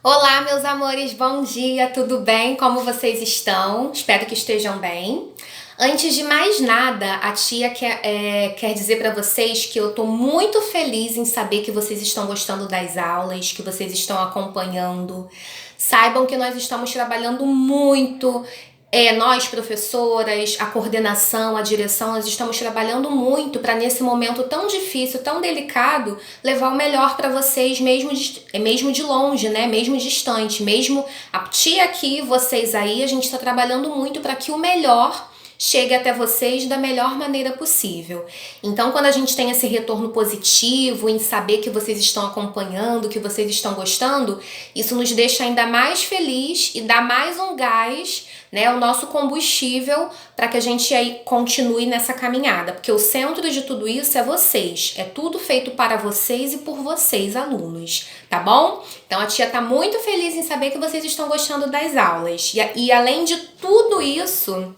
Olá, meus amores, bom dia, tudo bem? Como vocês estão? Espero que estejam bem. Antes de mais nada, a tia quer dizer para vocês que eu tô muito feliz em saber que vocês estão gostando das aulas, que vocês estão acompanhando. Saibam que nós estamos trabalhando muito. Nós, professoras, a coordenação, a direção, nós estamos trabalhando muito para nesse momento tão difícil, tão delicado, levar o melhor para vocês, mesmo de longe, né? Mesmo distante, mesmo a tia aqui, vocês aí, a gente está trabalhando muito para que o melhor chegue até vocês da melhor maneira possível. Então, quando a gente tem esse retorno positivo em saber que vocês estão acompanhando, que vocês estão gostando, isso nos deixa ainda mais feliz e dá mais um gás, né, o nosso combustível para que a gente aí continue nessa caminhada, porque o centro de tudo isso é vocês, é tudo feito para vocês e por vocês, alunos, tá bom? Então a tia tá muito feliz em saber que vocês estão gostando das aulas e além de tudo isso,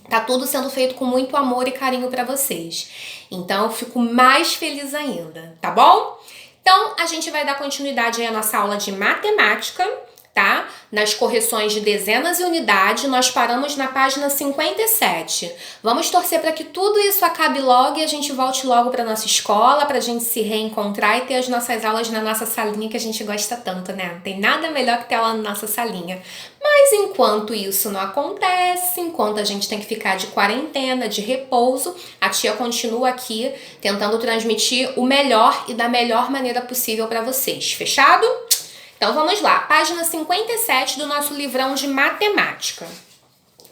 tá tudo sendo feito com muito amor e carinho para vocês. Então eu fico mais feliz ainda, tá bom? Então a gente vai dar continuidade aí à nossa aula de matemática, tá? Nas correções de dezenas e unidade, nós paramos na página 57. Vamos torcer para que tudo isso acabe logo e a gente volte logo para nossa escola, para a gente se reencontrar e ter as nossas aulas na nossa salinha que a gente gosta tanto, né? Não tem nada melhor que ter aula na nossa salinha. Mas enquanto isso não acontece, enquanto a gente tem que ficar de quarentena, de repouso, a tia continua aqui tentando transmitir o melhor e da melhor maneira possível para vocês. Fechado? Então vamos lá, página 57 do nosso livrão de matemática.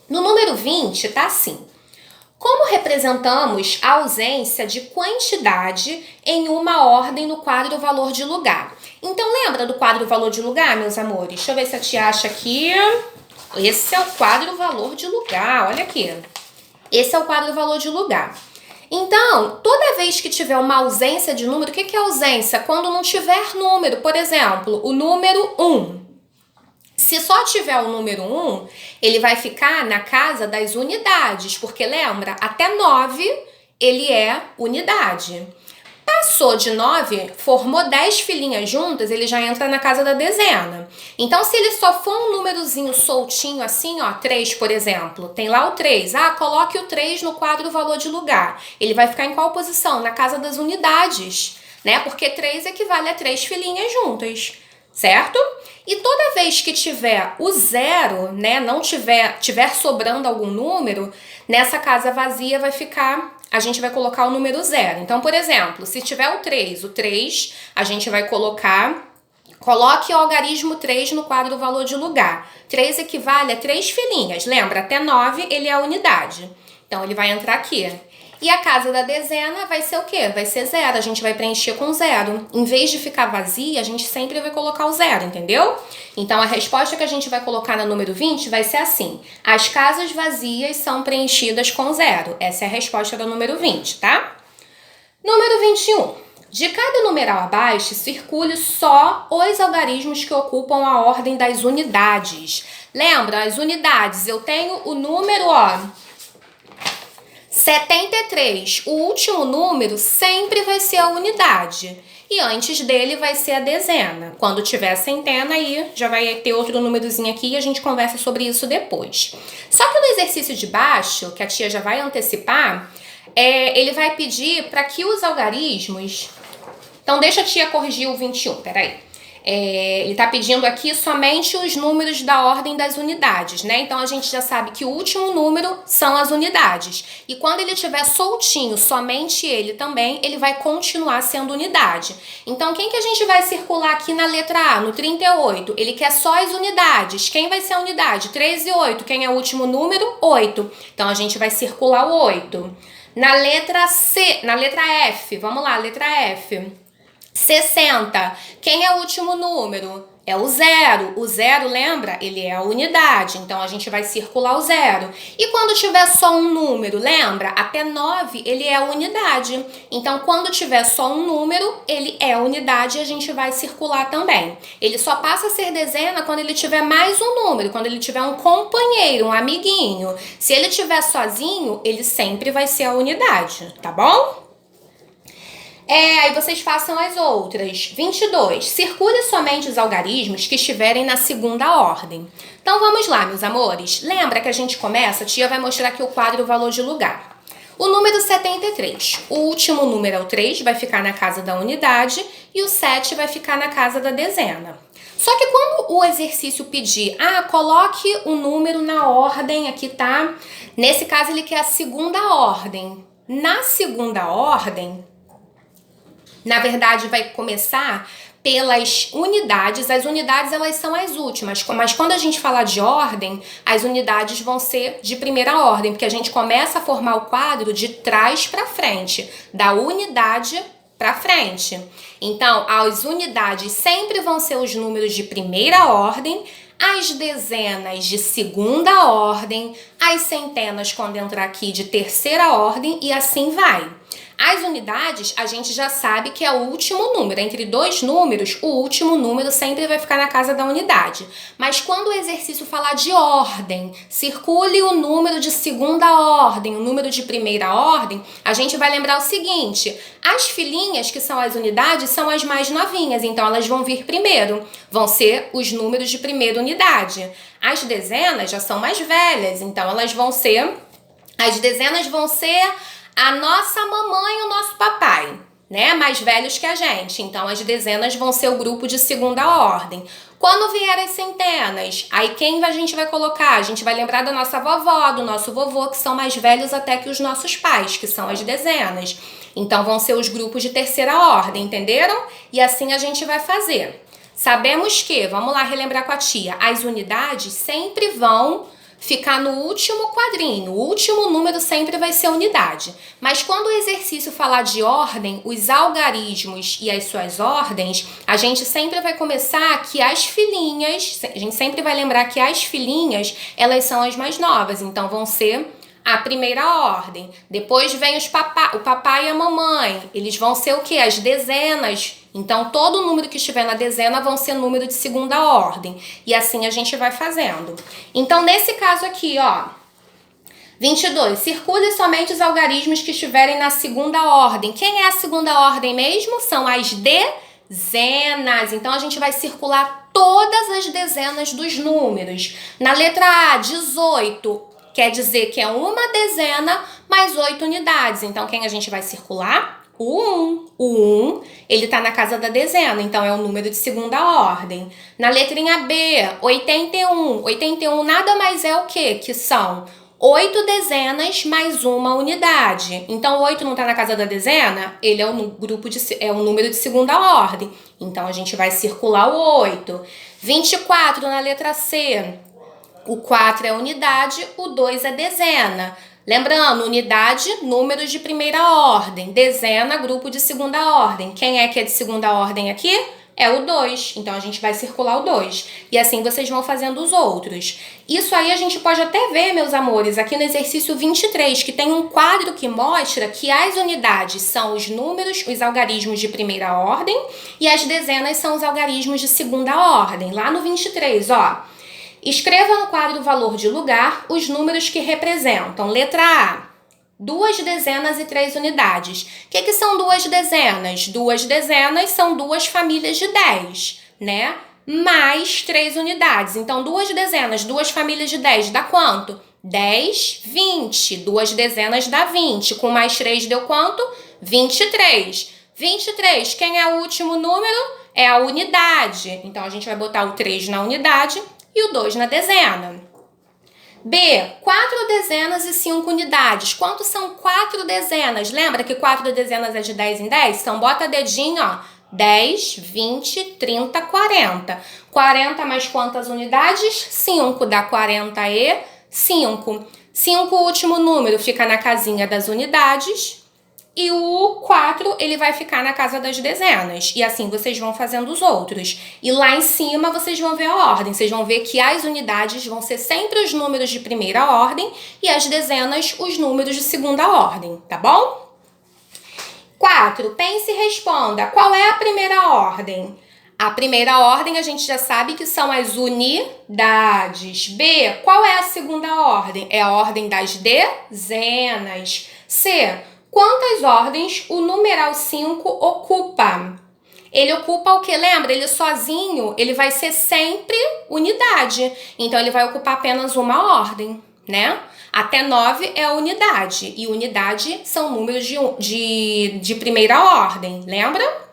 No número 20 tá assim: como representamos a ausência de quantidade em uma ordem no quadro valor de lugar? Então lembra do quadro valor de lugar, meus amores? Deixa eu ver se a tia acha aqui. Esse é o quadro valor de lugar, olha aqui. Esse é o quadro valor de lugar. Então, toda vez que tiver uma ausência de número, o que é ausência? Quando não tiver número, por exemplo, o número 1. Se só tiver o número 1, ele vai ficar na casa das unidades, porque lembra, até 9 ele é unidade. Passou de 9, formou 10 filinhas juntas, ele já entra na casa da dezena. Então, se ele só for um númerozinho soltinho assim, ó, 3, por exemplo, tem lá o 3. Coloque o 3 no quadro valor de lugar. Ele vai ficar em qual posição? Na casa das unidades, né? Porque 3 equivale a 3 filinhas juntas, certo? E toda vez que tiver o 0, né, não tiver sobrando algum número, nessa casa vazia vai ficar... a gente vai colocar o número 0. Então, por exemplo, se tiver o 3 a gente vai coloque o algarismo 3 no quadro valor de lugar. 3 equivale a 3 filinhas. Lembra, até 9 ele é a unidade. Então, ele vai entrar aqui. E a casa da dezena vai ser o quê? Vai ser 0. A gente vai preencher com 0. Em vez de ficar vazia, a gente sempre vai colocar o 0, entendeu? Então, a resposta que a gente vai colocar no número 20 vai ser assim: as casas vazias são preenchidas com 0. Essa é a resposta do número 20, tá? Número 21. De cada numeral abaixo, circule só os algarismos que ocupam a ordem das unidades. Lembra, as unidades, eu tenho o número, ó, 73. O último número sempre vai ser a unidade. E antes dele vai ser a dezena. Quando tiver a centena, aí já vai ter outro númerozinho aqui e a gente conversa sobre isso depois. Só que no exercício de baixo, que a tia já vai antecipar, ele vai pedir para que os algarismos... Então, deixa a tia corrigir o 21, peraí. Ele está pedindo aqui somente os números da ordem das unidades, né? Então, a gente já sabe que o último número são as unidades. E quando ele estiver soltinho, somente ele também, ele vai continuar sendo unidade. Então, quem que a gente vai circular aqui na letra A, no 38? Ele quer só as unidades. Quem vai ser a unidade? 3 e 8. Quem é o último número? 8. Então, a gente vai circular o 8. Na letra C, na letra F, vamos lá, letra F. 60. Quem é o último número? É o 0. O 0, lembra? Ele é a unidade. Então, a gente vai circular o 0. E quando tiver só um número, lembra? Até 9, ele é a unidade. Então, quando tiver só um número, ele é a unidade e a gente vai circular também. Ele só passa a ser dezena quando ele tiver mais um número, quando ele tiver um companheiro, um amiguinho. Se ele tiver sozinho, ele sempre vai ser a unidade, tá bom? Aí vocês façam as outras. 22. Circule somente os algarismos que estiverem na segunda ordem. Então vamos lá, meus amores. Lembra que a gente começa? A tia vai mostrar aqui o quadro valor de lugar. O número 73. O último número é o 3, vai ficar na casa da unidade, e o 7 vai ficar na casa da dezena. Só que quando o exercício pedir, coloque o número na ordem, aqui tá? Nesse caso ele quer a segunda ordem. Na segunda ordem, na verdade, vai começar pelas unidades. As unidades, elas são as últimas, mas quando a gente falar de ordem, as unidades vão ser de primeira ordem, porque a gente começa a formar o quadro de trás para frente, da unidade para frente. Então, as unidades sempre vão ser os números de primeira ordem, as dezenas de segunda ordem, as centenas, quando entrar aqui, de terceira ordem, e assim vai. As unidades, a gente já sabe que é o último número. Entre dois números, o último número sempre vai ficar na casa da unidade. Mas quando o exercício falar de ordem, circule o número de segunda ordem, o número de primeira ordem, a gente vai lembrar o seguinte: as filhinhas, que são as unidades, são as mais novinhas, então elas vão vir primeiro. Vão ser os números de primeira unidade. As dezenas já são mais velhas, então elas vão ser... As dezenas vão ser a nossa mamãe e o nosso papai, né? Mais velhos que a gente. Então, as dezenas vão ser o grupo de segunda ordem. Quando vier as centenas, aí quem a gente vai colocar? A gente vai lembrar da nossa vovó, do nosso vovô, que são mais velhos até que os nossos pais, que são as dezenas. Então, vão ser os grupos de terceira ordem, entenderam? E assim a gente vai fazer. Sabemos que, vamos lá relembrar com a tia, as unidades sempre vão ficar no último quadrinho. O último número sempre vai ser unidade. Mas quando o exercício falar de ordem, os algarismos e as suas ordens, a gente sempre vai começar que as filhinhas, a gente sempre vai lembrar que as filhinhas, elas são as mais novas, então vão ser a primeira ordem. Depois vem o papai e a mamãe. Eles vão ser o quê? As dezenas. Então, todo número que estiver na dezena vão ser número de segunda ordem. E assim a gente vai fazendo. Então, nesse caso aqui, ó, 22. Circule somente os algarismos que estiverem na segunda ordem. Quem é a segunda ordem mesmo? São as dezenas. Então, a gente vai circular todas as dezenas dos números. Na letra A, 18. Quer dizer que é uma dezena mais 8 unidades. Então, quem a gente vai circular? O 1. O 1, ele está na casa da dezena, então é o número de segunda ordem. Na letrinha B, 81. 81 nada mais é o quê? Que são 8 dezenas mais uma unidade. Então, o 8 não está na casa da dezena? Ele é o número de segunda ordem. Então, a gente vai circular o 8. 24 na letra C. O 4 é unidade, o 2 é dezena. Lembrando, unidade, números de primeira ordem. Dezena, grupo de segunda ordem. Quem é que é de segunda ordem aqui? É o 2. Então, a gente vai circular o 2. E assim vocês vão fazendo os outros. Isso aí a gente pode até ver, meus amores, aqui no exercício 23, que tem um quadro que mostra que as unidades são os números, os algarismos de primeira ordem, e as dezenas são os algarismos de segunda ordem. Lá no 23, ó. Escreva no quadro valor de lugar os números que representam. Letra A, 2 dezenas e 3 unidades. O que são 2 dezenas? 2 dezenas são 2 famílias de 10, né? Mais 3 unidades. Então, 2 dezenas, 2 famílias de 10 dá quanto? 10, 20. 2 dezenas dá 20. Com mais 3 deu quanto? 23. 23, quem é o último número? É a unidade. Então, a gente vai botar o 3 na unidade e o 2 na dezena. B, 4 dezenas e 5 unidades. Quantos são 4 dezenas? Lembra que 4 dezenas é de 10 em 10? Então, bota dedinho, ó. 10, 20, 30, 40. 40 mais quantas unidades? 5 dá 45. 5, o último número, fica na casinha das unidades. E o 4, ele vai ficar na casa das dezenas. E assim vocês vão fazendo os outros. E lá em cima vocês vão ver a ordem. Vocês vão ver que as unidades vão ser sempre os números de primeira ordem e as dezenas os números de segunda ordem, tá bom? 4. Pense e responda. Qual é a primeira ordem? A primeira ordem a gente já sabe que são as unidades. B, qual é a segunda ordem? É a ordem das dezenas. C, Quantas ordens o numeral 5 ocupa? Ele ocupa o que? Lembra? Ele sozinho, ele vai ser sempre unidade. Então, ele vai ocupar apenas uma ordem, né? Até 9 é a unidade. E unidade são números de primeira ordem, lembra?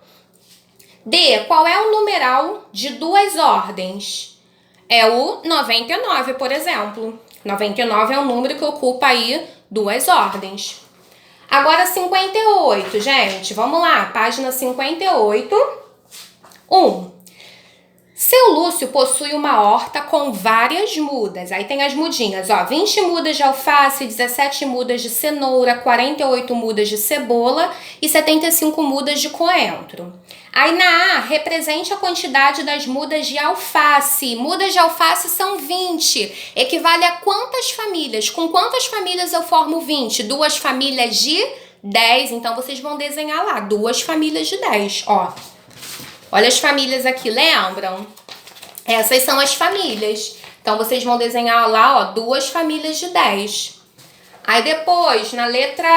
D. Qual é o numeral de duas ordens? É o 99, por exemplo. 99 é um número que ocupa aí duas ordens. Agora, 58, gente. Vamos lá, página 58. 1. Seu Lúcio possui uma horta com várias mudas. Aí tem as mudinhas, ó. 20 mudas de alface, 17 mudas de cenoura, 48 mudas de cebola e 75 mudas de coentro. Aí na A, represente a quantidade das mudas de alface. Mudas de alface são 20. Equivale a quantas famílias? Com quantas famílias eu formo 20? Duas famílias de 10. Então, vocês vão desenhar lá, duas famílias de 10, ó. Olha as famílias aqui, lembram? Essas são as famílias. Então, vocês vão desenhar lá, ó, duas famílias de 10. Aí depois, na letra...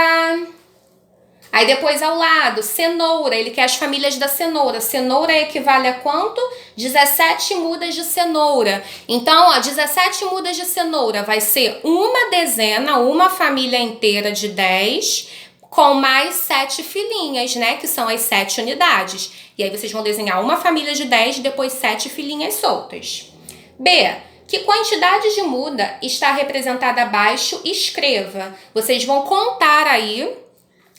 Aí depois ao lado, cenoura, ele quer as famílias da cenoura. Cenoura equivale a quanto? 17 mudas de cenoura. Então, ó, 17 mudas de cenoura vai ser uma dezena, uma família inteira de 10, com mais 7 filhinhas, né? Que são as 7 unidades. E aí vocês vão desenhar uma família de 10 e depois 7 filhinhas soltas. B. Que quantidade de muda está representada abaixo? Escreva. Vocês vão contar aí,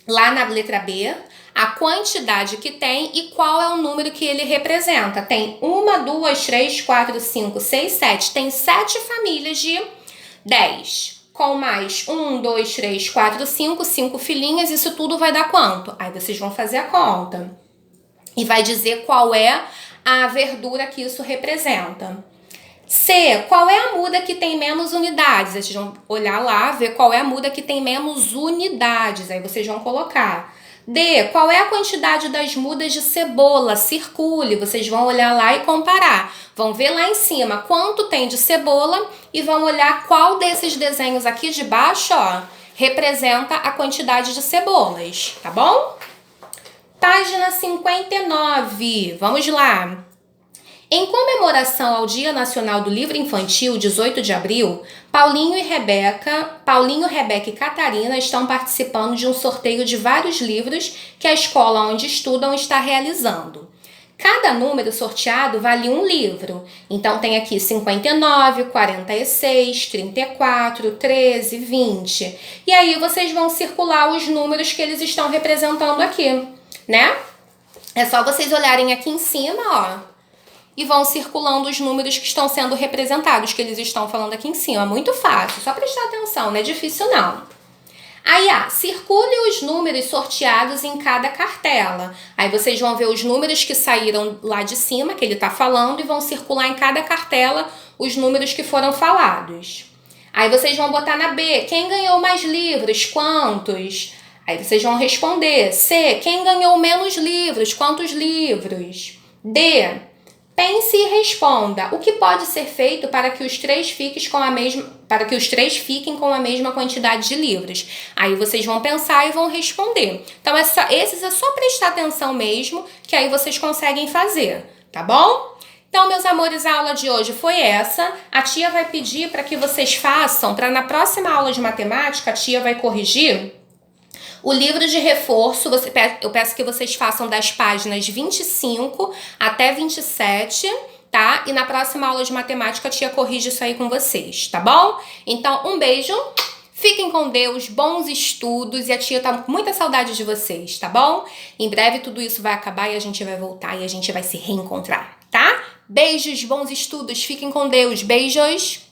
lá na letra B, a quantidade que tem e qual é o número que ele representa. Tem 1, 2, 3, 4, 5, 6, 7. Tem 7 famílias de 10. Com mais 1, 2, 3, 4, 5, 5 filhinhas, isso tudo vai dar quanto? Aí vocês vão fazer a conta. E vai dizer qual é a verdura que isso representa. C. Qual é a muda que tem menos unidades? Vocês vão olhar lá, ver qual é a muda que tem menos unidades. Aí vocês vão colocar. D. Qual é a quantidade das mudas de cebola? Circule. Vocês vão olhar lá e comparar. Vão ver lá em cima quanto tem de cebola e vão olhar qual desses desenhos aqui de baixo, ó, representa a quantidade de cebolas, tá bom? Página 59. Vamos lá. Em comemoração ao Dia Nacional do Livro Infantil, 18 de abril, Paulinho, Rebeca e Catarina estão participando de um sorteio de vários livros que a escola onde estudam está realizando. Cada número sorteado vale um livro. Então tem aqui 59, 46, 34, 13, 20. E aí vocês vão circular os números que eles estão representando aqui, né? É só vocês olharem aqui em cima, ó, e vão circulando os números que estão sendo representados, que eles estão falando aqui em cima. Muito fácil, só prestar atenção, não é difícil não. Aí, circule os números sorteados em cada cartela. Aí vocês vão ver os números que saíram lá de cima, que ele está falando, e vão circular em cada cartela os números que foram falados. Aí vocês vão botar na B, quem ganhou mais livros, quantos? Aí vocês vão responder. C, quem ganhou menos livros, quantos livros? D, pense e responda. O que pode ser feito para que os três fiquem com a mesma quantidade de livros? Aí vocês vão pensar e vão responder. Então, esses é só prestar atenção mesmo, que aí vocês conseguem fazer, tá bom? Então, meus amores, a aula de hoje foi essa. A tia vai pedir para que vocês façam, para na próxima aula de matemática, a tia vai corrigir o livro de reforço. Eu peço que vocês façam das páginas 25 até 27, tá? E na próxima aula de matemática a tia corrige isso aí com vocês, tá bom? Então, um beijo, fiquem com Deus, bons estudos, e a tia tá com muita saudade de vocês, tá bom? Em breve tudo isso vai acabar e a gente vai voltar e a gente vai se reencontrar, tá? Beijos, bons estudos, fiquem com Deus, beijos!